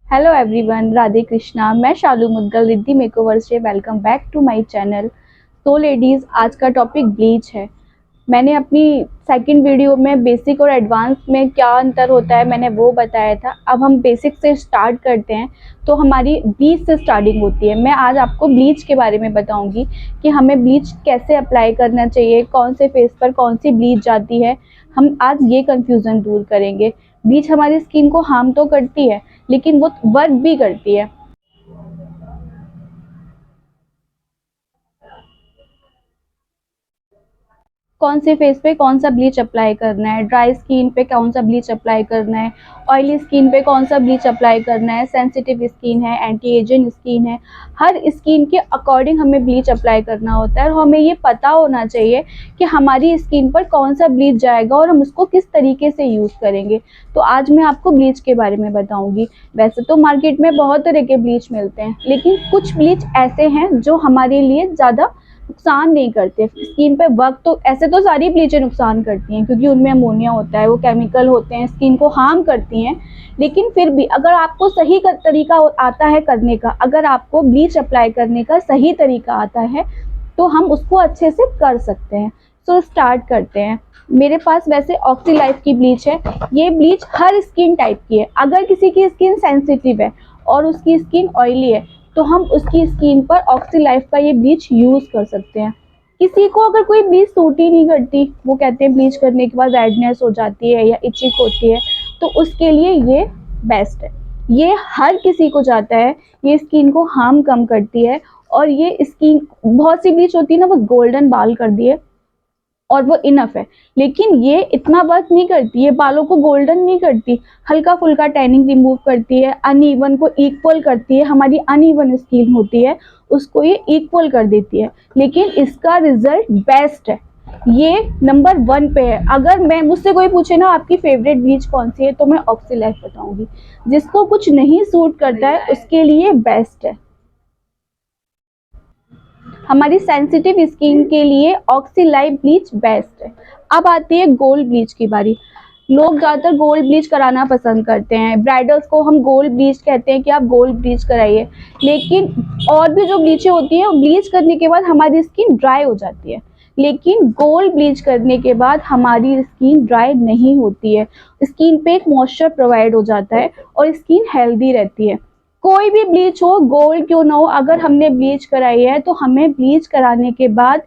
Hello everyone, Radhe Krishna. मैं Shalu Mudgal Riddhi makeover से welcome back to my channel. तो लेडीज़, आज का टॉपिक ब्लीच है। मैंने अपनी सेकंड वीडियो में बेसिक और एडवांस में क्या अंतर होता है मैंने वो बताया था। अब हम बेसिक से स्टार्ट करते हैं। तो हमारी ब्लीच से स्टार्टिंग होती है। मैं आज आपको ब्लीच के बारे में बताऊंगी कि हमें ब्लीच कैसे अप्लाई करना चाहिए, कौन से फेस पर कौन सी ब्लीच जाती है। हम आज ये कंफ्यूजन दूर करेंगे। ब्लीच हमारी स्किन को हार्म तो करती है, लेकिन वो वर्क भी करती है। कौन से फेस पे कौन सा ब्लीच अप्लाई करना है, ड्राई स्किन पे कौन सा ब्लीच अप्लाई करना है, ऑयली स्किन पे कौन सा ब्लीच अप्लाई करना है, सेंसिटिव स्किन है, एंटी एजिंग स्किन है। हर स्किन के अकॉर्डिंग हमें ब्लीच अप्लाई करना होता है और हमें ये पता होना चाहिए कि हमारी स्किन पर कौन सा ब्लीच जाएगा और हम उसको किस तरीके से यूज़ करेंगे। तो आज मैं आपको ब्लीच के बारे में बताऊंगी। वैसे तो मार्केट में बहुत तरह के ब्लीच मिलते हैं, लेकिन कुछ ब्लीच ऐसे हैं जो हमारे लिए ज़्यादा नुकसान नहीं करते स्किन पे। वर्क तो ऐसे तो सारी ब्लीचें नुकसान करती हैं, क्योंकि उनमें अमोनिया होता है, वो केमिकल होते हैं, स्किन को हार्म करती हैं। लेकिन फिर भी अगर आपको सही तरीका आता है करने का, अगर आपको ब्लीच अप्लाई करने का सही तरीका आता है, तो हम उसको अच्छे से कर सकते हैं। सो स्टार्ट करते हैं। मेरे पास वैसे ऑक्सी लाइफ की ब्लीच है। ये ब्लीच हर स्किन टाइप की है। अगर किसी की स्किन सेंसिटिव है और उसकी स्किन ऑयली है, तो हम उसकी स्किन पर ऑक्सी लाइफ का ये ब्लीच यूज़ कर सकते हैं। किसी को अगर कोई ब्लीच सूट ही नहीं करती, वो कहते हैं ब्लीच करने के बाद रेडनेस हो जाती है या इचिंग होती है, तो उसके लिए ये बेस्ट है। ये हर किसी को जाता है। ये स्किन को हार्म कम करती है। और ये स्किन, बहुत सी ब्लीच होती है ना, वो गोल्डन बाल कर दिए और वो इनफ है। लेकिन ये इतना वर्क नहीं करती, ये बालों को गोल्डन नहीं करती। हल्का फुल्का टैनिंग रिमूव करती है, अनइवन को इक्वल करती है। हमारी अनइवन स्किन होती है, उसको ये इक्वल कर देती है। लेकिन इसका रिजल्ट बेस्ट है। ये नंबर 1 पे है। अगर मैं मुझसे कोई पूछे ना आपकी फेवरेट ब्लीच कौन सी है, तो मैं ऑक्सी लाइफ बताऊंगी। जिसको कुछ नहीं सूट करता है उसके लिए बेस्ट है। हमारी सेंसिटिव स्किन के लिए ऑक्सी लाइफ ब्लीच बेस्ट है। अब आती है गोल्ड ब्लीच की बारी। लोग ज़्यादातर गोल्ड ब्लीच कराना पसंद करते हैं। ब्राइडल्स को हम गोल्ड ब्लीच कहते हैं कि आप गोल्ड ब्लीच कराइए। लेकिन और भी जो ब्लीचें होती हैं, ब्लीच करने के बाद हमारी स्किन ड्राई हो जाती है। लेकिन गोल्ड ब्लीच करने के बाद हमारी स्किन ड्राई नहीं होती है। स्किन पे एक मॉइस्चर प्रोवाइड हो जाता है और स्किन हेल्दी रहती है। कोई भी ब्लीच हो, गोल्ड क्यों ना हो, अगर हमने ब्लीच कराई है तो हमें ब्लीच कराने के बाद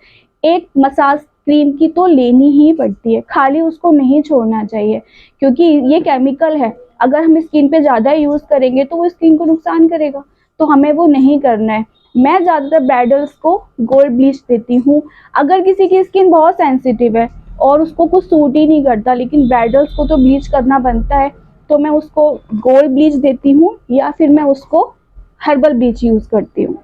एक मसाज क्रीम की तो लेनी ही पड़ती है। खाली उसको नहीं छोड़ना चाहिए, क्योंकि ये केमिकल है। अगर हम स्किन पे ज़्यादा यूज़ करेंगे तो वो स्किन को नुकसान करेगा, तो हमें वो नहीं करना है। मैं ज़्यादातर ब्राइडल्स को गोल्ड ब्लीच देती हूँ। अगर किसी की स्किन बहुत सेंसिटिव है और उसको कुछ सूट ही नहीं करता, लेकिन ब्राइडल्स को तो ब्लीच करना बनता है, तो मैं उसको गोल्ड ब्लीच देती हूँ या फिर मैं उसको हर्बल ब्लीच यूज़ करती हूँ।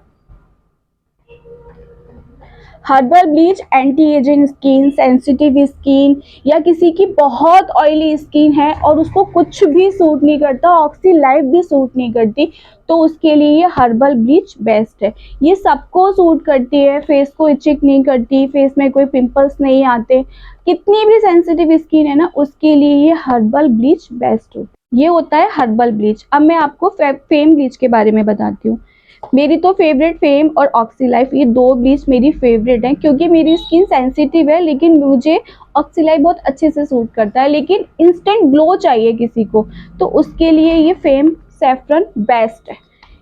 Herbal bleach anti ageing skin, sensitive skin, या किसी की बहुत ऑयली स्किन है और उसको कुछ भी सूट नहीं करता, ऑक्सी लाइफ भी सूट नहीं करती, तो उसके लिए ये हर्बल ब्लीच बेस्ट है। ये सबको सूट करती है, फेस को इचिंग नहीं करती, फेस में कोई पिंपल्स नहीं आते। कितनी भी सेंसिटिव स्किन है ना, उसके लिए ये हर्बल ब्लीच बेस्ट होती है। ये होता है हर्बल ब्लीच। अब मैं आपको फेम ब्लीच के बारे में बताती हूँ। मेरी तो फेवरेट फेम और ऑक्सी लाइफ, ये दो ब्लीच मेरी फेवरेट हैं, क्योंकि मेरी स्किन सेंसिटिव है, लेकिन मुझे ऑक्सी लाइफ बहुत अच्छे से सूट करता है। लेकिन इंस्टेंट ग्लो चाहिए किसी को, तो उसके लिए ये फेम सैफरन बेस्ट है।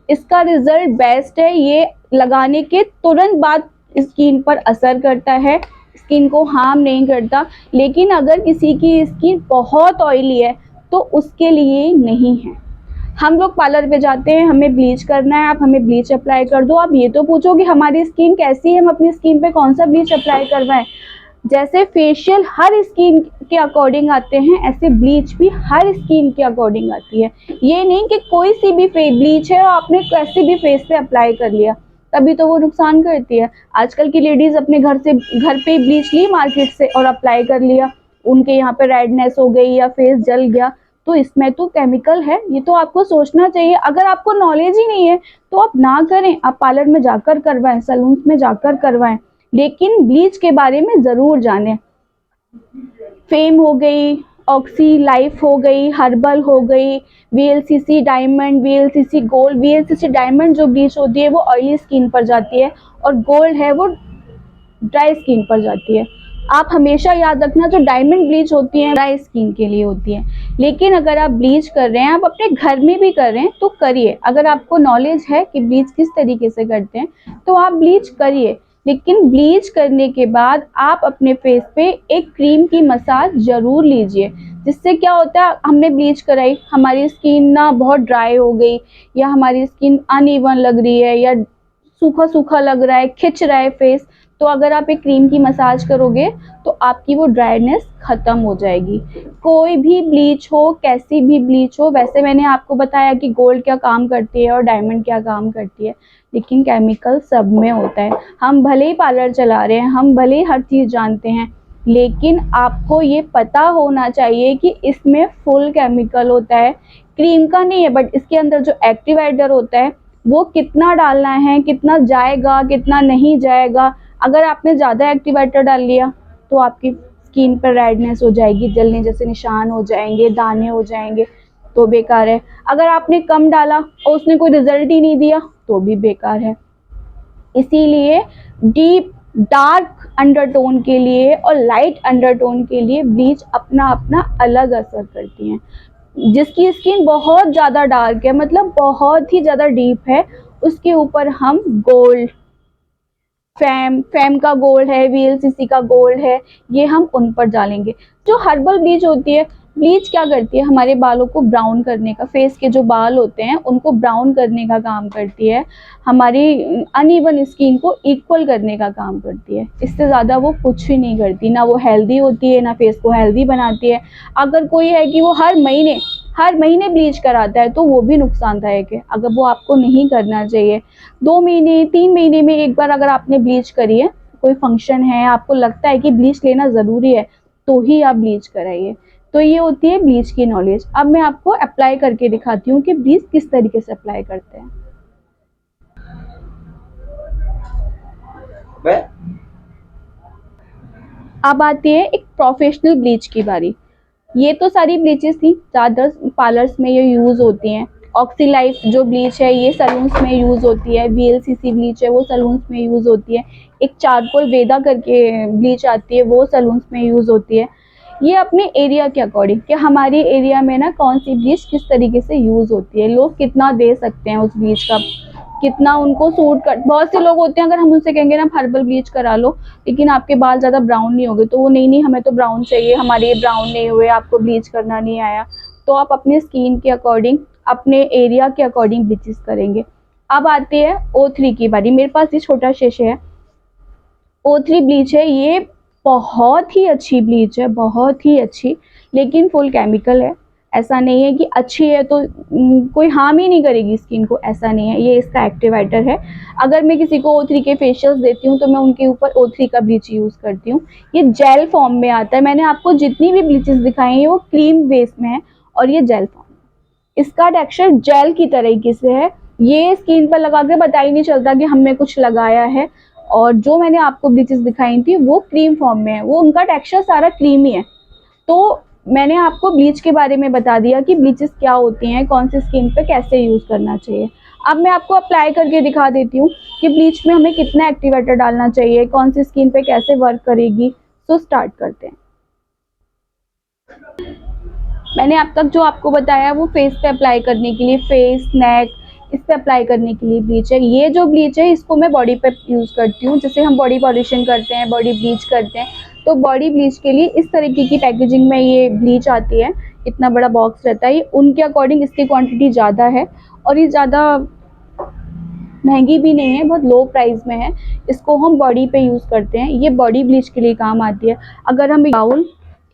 इसका रिजल्ट बेस्ट है। ये लगाने के तुरंत बाद स्किन पर असर करता है, स्किन को हार्म नहीं करता। लेकिन अगर किसी की स्किन बहुत ऑयली है, तो उसके लिए नहीं है। हम लोग पार्लर पे जाते हैं, हमें ब्लीच करना है, आप हमें ब्लीच अप्लाई कर दो। आप ये तो पूछो कि हमारी स्किन कैसी है, हम अपनी स्किन पे कौन सा ब्लीच अप्लाई करवाएं। जैसे फेशियल हर स्किन के अकॉर्डिंग आते हैं, ऐसे ब्लीच भी हर स्किन के अकॉर्डिंग आती है। ये नहीं कि कोई सी भी ब्लीच है और आपने कैसे भी फेस पे अप्लाई कर लिया, तभी तो वो नुकसान करती है। आजकल की लेडीज अपने घर पे ब्लीच ली मार्केट से और अप्लाई कर लिया, उनके यहाँ पे रेडनेस हो गई या फेस जल गया, तो इसमें तो केमिकल है। ये तो आपको सोचना चाहिए। अगर आपको नॉलेज ही नहीं है तो आप ना करें, आप पार्लर में जाकर करवाएं, सैलून में जाकर करवाएं, लेकिन ब्लीच के बारे में ज़रूर जानें। फेम हो गई, ऑक्सी लाइफ हो गई, हर्बल हो गई, VLCC diamond, VLCC gold. VLCC diamond जो ब्लीच होती है वो ऑयली स्किन पर जाती है और गोल्ड है वो ड्राई स्किन पर जाती है। आप हमेशा याद रखना, जो डायमंड ब्लीच होती है ड्राई स्किन के लिए होती है। लेकिन अगर आप ब्लीच कर रहे हैं, आप अपने घर में भी कर रहे हैं तो करिए। अगर आपको नॉलेज है कि ब्लीच किस तरीके से करते हैं तो आप ब्लीच करिए। लेकिन ब्लीच करने के बाद आप अपने फेस पे एक क्रीम की मसाज जरूर लीजिए। जिससे क्या होता है, हमने ब्लीच कराई, हमारी स्किन ना बहुत ड्राई हो गई, या हमारी स्किन अनइवन लग रही है, या सूखा सूखा लग रहा है, खिंच रहा है फेस, तो अगर आप एक क्रीम की मसाज करोगे तो आपकी वो ड्राइनेस खत्म हो जाएगी। कोई भी ब्लीच हो, कैसी भी ब्लीच हो, वैसे मैंने आपको बताया कि गोल्ड क्या काम करती है और डायमंड क्या काम करती है, लेकिन केमिकल सब में होता है। हम भले ही पार्लर चला रहे हैं, हम भले ही हर चीज़ जानते हैं, लेकिन आपको ये पता होना चाहिए कि इसमें फुल केमिकल होता है। क्रीम का नहीं है, बट इसके अंदर जो एक्टिवेटर होता है वो कितना डालना है, कितना जाएगा, कितना नहीं जाएगा। अगर आपने ज़्यादा एक्टिवेटर डाल लिया तो आपकी स्किन पर रेडनेस हो जाएगी, जलने जैसे निशान हो जाएंगे, दाने हो जाएंगे, तो बेकार है। अगर आपने कम डाला और उसने कोई रिजल्ट ही नहीं दिया तो भी बेकार है। इसीलिए डीप डार्क अंडरटोन के लिए और लाइट अंडरटोन के लिए ब्लीच अपना अपना अलग असर करती हैं। जिसकी स्किन बहुत ज़्यादा डार्क है, मतलब बहुत ही ज़्यादा डीप है, उसके ऊपर हम गोल्ड, फैम का गोल्ड है, वीएलसीसी का गोल्ड है, ये हम उन पर डालेंगे। जो हर्बल ब्लीच होती है, ब्लीच क्या करती है, हमारे बालों को ब्राउन करने का, फेस के जो बाल होते हैं उनको ब्राउन करने का काम करती है, हमारी अनइवन स्किन को इक्वल करने का काम करती है। इससे ज़्यादा वो कुछ भी नहीं करती, ना वो हेल्दी होती है, ना फेस को हेल्दी बनाती है। अगर कोई है कि वो हर महीने ब्लीच कराता है तो वो भी नुकसानदायक है। अगर वो आपको नहीं करना चाहिए। 2 महीने 3 महीने में एक बार अगर आपने ब्लीच करी है, कोई फंक्शन है, आपको लगता है कि ब्लीच लेना ज़रूरी है, तो ही आप ब्लीच कराइए। तो ये होती है ब्लीच की नॉलेज। अब मैं आपको अप्लाई करके दिखाती हूँ कि ब्लीच किस तरीके से अप्लाई करते हैं। अब आती है एक प्रोफेशनल ब्लीच की बारी। ये तो सारी ब्लीचेस थी, ज़्यादा पार्लर्स में ये यूज़ होती हैं। ऑक्सी लाइफ जो ब्लीच है ये सलून्स में यूज़ होती है, वीएलसीसी ब्लीच है वो सलून्स में यूज़ होती है, एक चारकोल वेदा करके ब्लीच आती है वो सलून्स में यूज़ होती है। ये अपने एरिया के अकॉर्डिंग कि हमारे एरिया में ना कौन सी ब्लीच किस तरीके से यूज़ होती है, लोग कितना दे सकते हैं उस ब्लीच का, कितना उनको सूट कर। बहुत से लोग होते हैं, अगर हम उनसे कहेंगे ना हर्बल ब्लीच करा लो लेकिन आपके बाल ज़्यादा ब्राउन नहीं होंगे, तो वो नहीं हमें तो ब्राउन चाहिए, हमारे ये ब्राउन नहीं हुए, आपको ब्लीच करना नहीं आया। तो आप अपनी स्किन के अकॉर्डिंग, अपने एरिया के अकॉर्डिंग ब्लीचेस करेंगे। अब आती है O3 की बारी। मेरे पास ये छोटा शेशे है, O3 ब्लीच है, ये बहुत ही अच्छी ब्लीच है, बहुत ही अच्छी, लेकिन फुल केमिकल है। ऐसा नहीं है कि अच्छी है तो कोई हार्म ही नहीं करेगी स्किन को, ऐसा नहीं है। ये इसका एक्टिवेटर है। अगर मैं किसी को O3 के फेशियल्स देती हूँ तो मैं उनके ऊपर O3 का ब्लीच यूज़ करती हूँ। ये जेल फॉर्म में आता है। मैंने आपको जितनी भी ब्लीचेस दिखाई हैं वो क्रीम बेस में है और ये जेल फॉर्म। इसका टेक्सचर जेल की तरीके से है। ये स्किन पर लगा के पता ही नहीं चलता कि हमने कुछ लगाया है। और जो मैंने आपको ब्लीचेस दिखाई थी वो क्रीम फॉर्म में है, वो उनका टेक्सचर सारा क्रीमी है। तो मैंने आपको ब्लीच के बारे में बता दिया कि ब्लीचेस क्या होती हैं, कौन सी स्किन पे कैसे यूज़ करना चाहिए। अब मैं आपको अप्लाई करके दिखा देती हूँ कि ब्लीच में हमें कितना एक्टिवेटर डालना चाहिए, कौन सी स्किन पे कैसे वर्क करेगी। तो स्टार्ट करते हैं। मैंने अब तक जो आपको बताया वो फेस पे अप्लाई करने के लिए, फेस, नेक, इस पे अप्लाई करने के लिए ब्लीच है। ये जो ब्लीच है इसको मैं बॉडी पे यूज़ करती हूँ। जैसे हम बॉडी पॉलिशिंग करते हैं, बॉडी ब्लीच करते हैं, तो बॉडी ब्लीच के लिए इस तरीके की पैकेजिंग में ये ब्लीच आती है। इतना बड़ा बॉक्स रहता है। ये उनके अकॉर्डिंग इसकी क्वांटिटी ज़्यादा है और ये ज़्यादा महंगी भी नहीं है, बहुत लो प्राइस में है। इसको हम बॉडी पे यूज़ करते हैं, ये बॉडी ब्लीच के लिए काम आती है। अगर हम बाउल,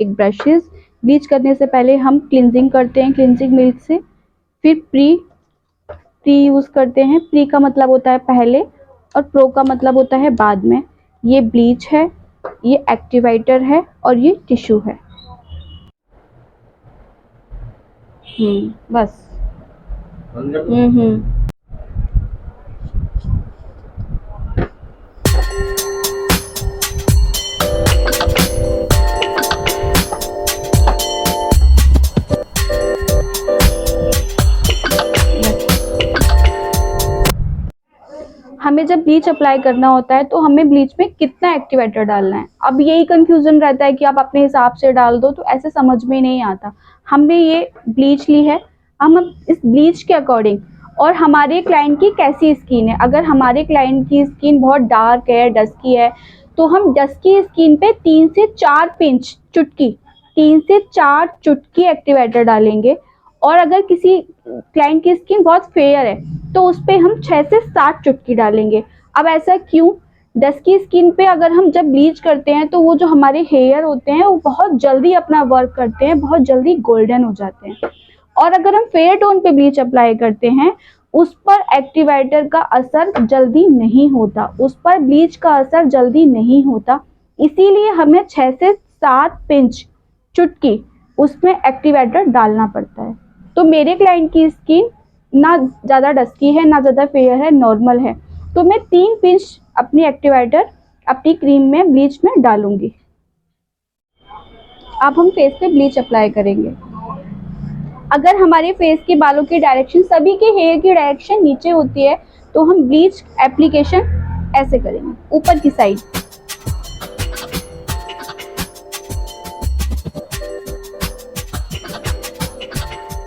एक ब्रशेस, ब्लीच करने से पहले हम क्लिनजिंग करते हैं क्लिनजिंग मिल्क से, फिर प्री यूज़ करते हैं। प्री का मतलब होता है पहले और प्रो का मतलब होता है बाद में। ये ब्लीच है, ये एक्टिवेटर है और ये टिश्यू है। बस। हमें जब ब्लीच अप्लाई करना होता है तो हमें ब्लीच में कितना एक्टिवेटर डालना है, अब यही कंफ्यूजन रहता है कि आप अपने हिसाब से डाल दो, तो ऐसे समझ में नहीं आता। हमने ये ब्लीच ली है, हम इस ब्लीच के अकॉर्डिंग, और हमारे क्लाइंट की कैसी स्किन है, अगर हमारे क्लाइंट की स्किन बहुत डार्क है, डस्की है, तो हम डस्की स्किन पे 3 से 4 पिंच चुटकी 3 से 4 चुटकी एक्टिवेटर डालेंगे। और अगर किसी क्लाइंट की स्किन बहुत फेयर है तो उस पे हम 6 से 7 चुटकी डालेंगे। अब ऐसा क्यों? डस्की स्किन पे अगर हम जब ब्लीच करते हैं तो वो जो हमारे हेयर होते हैं वो बहुत जल्दी अपना वर्क करते हैं, बहुत जल्दी गोल्डन हो जाते हैं। और अगर हम फेयर टोन पे ब्लीच अप्लाई करते हैं, उस पर एक्टिवेटर का असर जल्दी नहीं होता, उस पर ब्लीच का असर जल्दी नहीं होता। इसीलिए हमें 6 से 7 पिंच चुटकी उसमें एक्टिवेटर डालना पड़ता है। तो मेरे क्लाइंट की स्किन ना ज़्यादा डस्की है, ना ज़्यादा फेयर है, नॉर्मल है, तो मैं 3 पिंच अपनी एक्टिवेटर अपनी क्रीम में, ब्लीच में डालूंगी। अब हम फेस पे ब्लीच अप्लाई करेंगे। अगर हमारे फेस के बालों की डायरेक्शन, सभी के हेयर की डायरेक्शन नीचे होती है, तो हम ब्लीच एप्लीकेशन ऐसे करेंगे, ऊपर की साइड।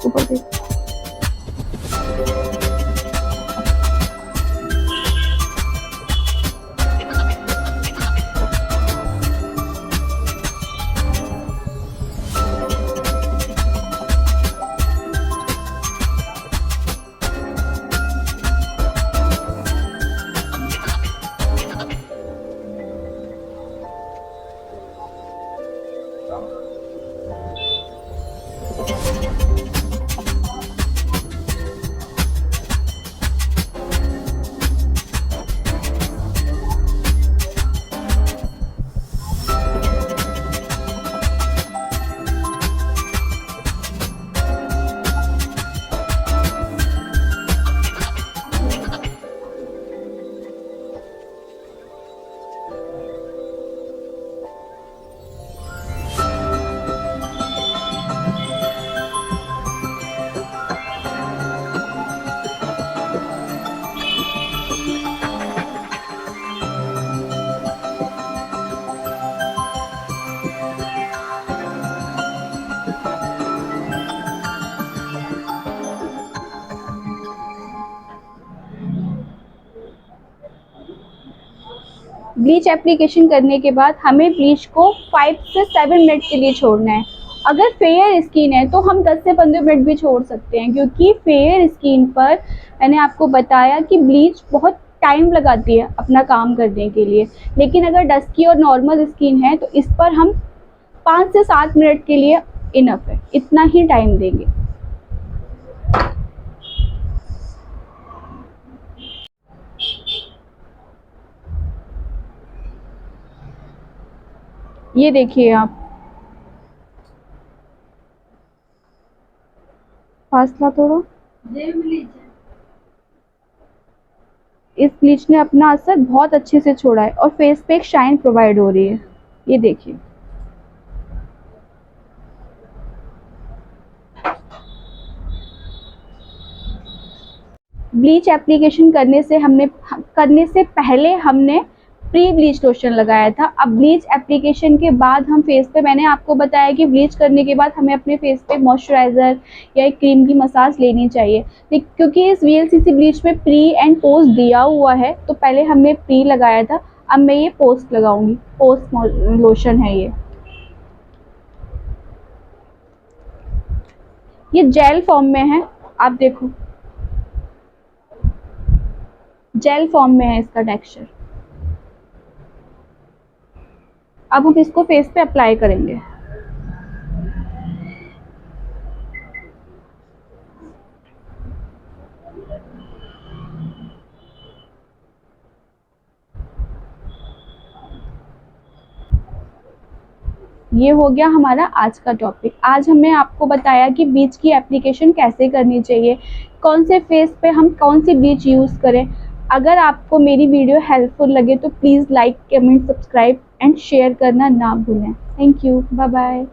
ऊपर से ब्लीच एप्लीकेशन करने के बाद हमें ब्लीच को 5 से 7 मिनट के लिए छोड़ना है। अगर फेयर स्किन है तो हम 10 से 15 मिनट भी छोड़ सकते हैं, क्योंकि फेयर स्किन पर मैंने आपको बताया कि ब्लीच बहुत टाइम लगाती है अपना काम करने के लिए। लेकिन अगर डस्की और नॉर्मल स्किन है तो इस पर हम 5 से 7 मिनट के लिए इनफ है, इतना ही टाइम देंगे। ये देखिए आप, फासला थोड़ा, इस ब्लीच ने अपना असर बहुत अच्छे से छोड़ा है और फेस पे एक शाइन प्रोवाइड हो रही है। ये देखिए, ब्लीच एप्लीकेशन करने से पहले हमने प्री ब्लीच लोशन लगाया था। अब ब्लीच एप्लीकेशन के बाद हम फेस पे, मैंने आपको बताया कि ब्लीच करने के बाद हमें अपने फेस पे मॉइस्चराइज़र या एक क्रीम की मसाज लेनी चाहिए, क्योंकि इस वीएलसीसी ब्लीच में प्री एंड पोस्ट दिया हुआ है। तो पहले हमने प्री लगाया था, अब मैं ये पोस्ट लगाऊंगी। पोस्ट लोशन है ये जेल फॉर्म में है, आप देखो जेल फॉर्म में है इसका टेक्सचर। अब हम इसको फेस पे अप्लाई करेंगे। ये हो गया हमारा आज का टॉपिक। आज हमने आपको बताया कि ब्लीच की एप्लीकेशन कैसे करनी चाहिए, कौन से फेस पे हम कौन सी ब्लीच यूज़ करें। अगर आपको मेरी वीडियो हेल्पफुल लगे तो please like, comment, subscribe and share करना ना भूलें। Thank you, bye bye.